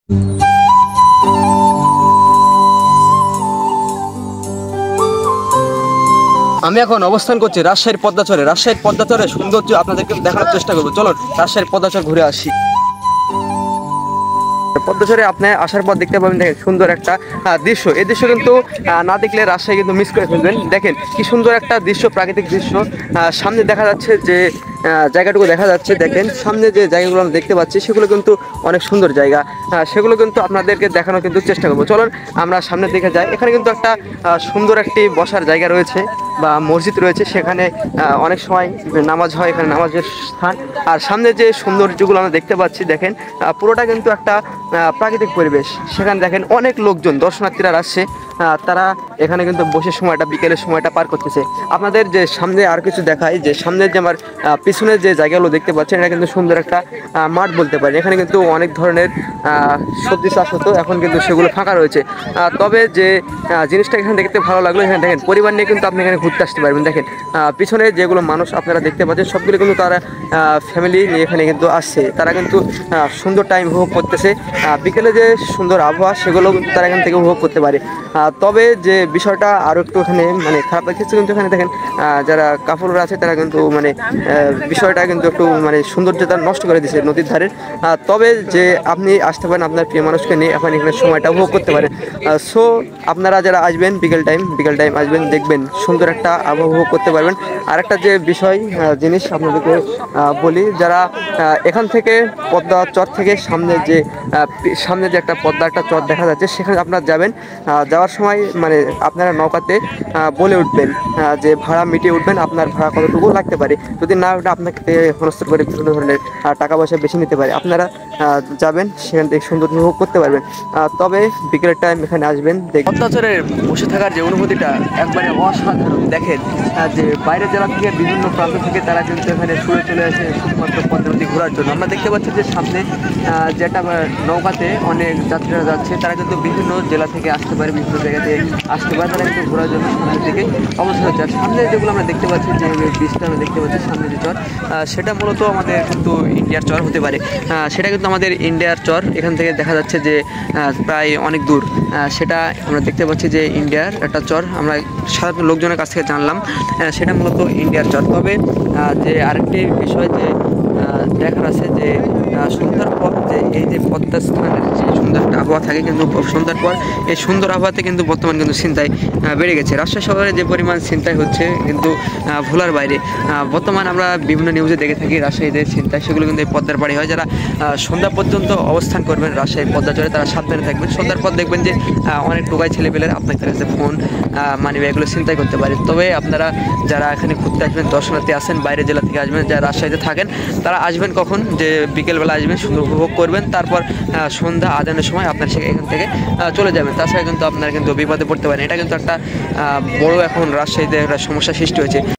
আমি এখন অবস্থান করছি রাজশাহীর পদ্মাচরে। রাজশাহীর পদ্মাচরে সৌন্দর্য আপনাদেরকে দেখানোর চেষ্টা করবো। চলুন রাজশাহীর পদ্মাচর ঘুরে আসি। পদ্মাচরে আপনি আসার পর দেখতে পাবেন, দেখেন সুন্দর একটা দৃশ্য। এই দৃশ্য কিন্তু না দেখলে রাজশাহী কিন্তু মিস করে ফেলবেন। দেখেন কি সুন্দর একটা দৃশ্য, প্রাকৃতিক দৃশ্য। সামনে দেখা যাচ্ছে যে জায়গাটুকু দেখা যাচ্ছে, দেখেন সামনে যে জায়গাগুলো আমরা দেখতে পাচ্ছি সেগুলো কিন্তু অনেক সুন্দর জায়গা। সেগুলো কিন্তু আপনাদেরকে দেখানোর কিন্তু চেষ্টা করবো। চলুন আমরা সামনের দিকে যাই। এখানে কিন্তু একটা সুন্দর একটি বসার জায়গা রয়েছে বা মসজিদ রয়েছে, সেখানে অনেক সময় নামাজ হয়, এখানে নামাজের স্থান। আর সামনে যে সৌন্দর্যগুলো আমরা দেখতে পাচ্ছি, দেখেন পুরোটা কিন্তু একটা প্রাকৃতিক পরিবেশ। সেখানে দেখেন অনেক লোকজন, দর্শনার্থীরা আসছে, তারা এখানে কিন্তু বসে সময়টা, বিকেলের সময়টা পার করতেছে। আপনাদের যে সামনে আর কিছু দেখায়, যে সামনে যে আমার পিছনের যে জায়গাগুলো দেখতে পাচ্ছেন, এটা কিন্তু সুন্দর একটা মাঠ বলতে পারেন। এখানে কিন্তু অনেক ধরনের সবজি চাষ হতো, এখন কিন্তু সেগুলো ফাঁকা রয়েছে। তবে যে জিনিসটা এখানে দেখতে ভালো লাগলো, এখানে দেখেন পরিবার নিয়ে কিন্তু আপনি এখানে ঘুরতে আসতে পারবেন। দেখেন পিছনে যেগুলো মানুষ আপনারা দেখতে পাচ্ছেন, সবগুলো কিন্তু তারা ফ্যামিলি নিয়ে এখানে কিন্তু আসছে। তারা কিন্তু সুন্দর টাইম উপভোগ করতেছে। বিকেলে যে সুন্দর আবহাওয়া, সেগুলো কিন্তু তারা এখান থেকে উপভোগ করতে পারে। তবে যে বিষয়টা আরও একটু এখানে মানে খারাপ লাগছে, কিন্তু এখানে দেখেন যারা কাপড়রা আছে তারা কিন্তু মানে বিষয়টা কিন্তু একটু মানে সৌন্দর্যতা নষ্ট করে দিয়েছে নদীর ধারে। তবে যে আপনি আসতে পারেন আপনার প্রিয় মানুষকে নিয়ে, এখন এখানে সময়টা উপভোগ করতে পারেন। সো আপনারা যারা আসবেন বিকেল টাইম আসবেন, দেখবেন সুন্দর একটা আবহাওয়া উপভোগ করতে পারবেন। আর একটা যে বিষয় জিনিস আপনাদেরকে বলি, যারা এখান থেকে পদ্মা চর থেকে সামনে যে একটা পদ্মা একটা চর দেখা যাচ্ছে, সেখানে আপনারা যাবেন। যাওয়ার সময় মানে আপনারা নৌকাতে বলে উঠবেন যে ভাড়া মিটিয়ে উঠবেন, আপনার ভাড়া কতটুকু লাগতে পারে। যদি না ওটা আপনাকে হেনস্থা করে বিভিন্ন ধরনের টাকা পয়সা বেশি নিতে পারে। আপনারা যাবেন, সেখান থেকে সুন্দর উপভোগ করতে পারবেন। তবে বিকেলের টাইম এখানে আসবেন। পদ্মাচরের বসে থাকার যে অনুভূতিটা একবারে অসাধারণ। দেখেন যে বাইরের জেলা থেকে, বিভিন্ন প্রান্ত থেকে তারা কিন্তু এখানে ছুটে চলে আসে শুধুমাত্র পদ্মা নদী ঘোরার জন্য। আমরা দেখতে পাচ্ছি যে সামনে যেটা নৌকাতে অনেক যাত্রীরা যাচ্ছে, তারা কিন্তু বিভিন্ন জেলা থেকে আসতে পারে, বিভিন্ন জায়গাতে আসতে পারে, তারা কিন্তু ঘোরার জন্য সামনের দিকে অবস্থান হচ্ছে। আর সামনে যেগুলো আমরা দেখতে পাচ্ছি, যে বীজটা আমরা দেখতে পাচ্ছি সামনে যে চর, সেটা মূলত আমাদের কিন্তু ইন্ডিয়ার চর হতে পারে। সেটা কিন্তু আমাদের ইন্ডিয়ার চর। এখান থেকে দেখা যাচ্ছে যে প্রায় অনেক দূর। সেটা আমরা দেখতে পাচ্ছি যে ইন্ডিয়ার একটা চর। আমরা সাধারণ লোকজনের কাছ থেকে জানলাম সেটা মূলত ইন্ডিয়ার চর। তবে যে আরেকটি বিষয় যে দেখার আছে, যে সন্ধ্যার পর যে এই যে পদ্মা স্থানের যে সুন্দর একটা আবহাওয়া থাকে, কিন্তু সন্ধ্যার পর এই সুন্দর আবহাওয়াতে কিন্তু বর্তমান কিন্তু ছিনতাই বেড়ে গেছে। রাজশাহী শহরে যে পরিমাণ ছিনতাই হচ্ছে কিন্তু ভোলার বাইরে। বর্তমান আমরা বিভিন্ন নিউজে দেখে থাকি রাজশাহীতে ছিনতাই, সেগুলো কিন্তু এই পদ্মার পাড়ে হয়। যারা সন্ধ্যা পর্যন্ত অবস্থান করবেন রাজশাহীর পদ্মাচরে, তারা সাবধানে থাকবেন। সন্ধ্যার পর দেখবেন যে অনেক টোকাই ছেলেপেলেরা আপনার কাছে ফোন মানিব্যাগ এগুলো ছিনতাই করতে পারে। তবে আপনারা যারা এখানে ঘুরতে আসবেন, দর্শনার্থী আসেন, বাইরের জেলা থেকে আসবেন, যারা রাজশাহীতে থাকেন, তারা আসবেন কখন, যে বিকেলবেলা আসবেন, সুন্দর উপভোগ করবেন। তারপর সন্ধ্যা আজানের সময় আপনার এখান থেকে চলে যাবেন। তাছাড়া কিন্তু আপনারা কিন্তু বিপদে পড়তে পারেন। এটা কিন্তু একটা বড় এখন রাজশাহীতে একটা সমস্যা সৃষ্টি হয়েছে।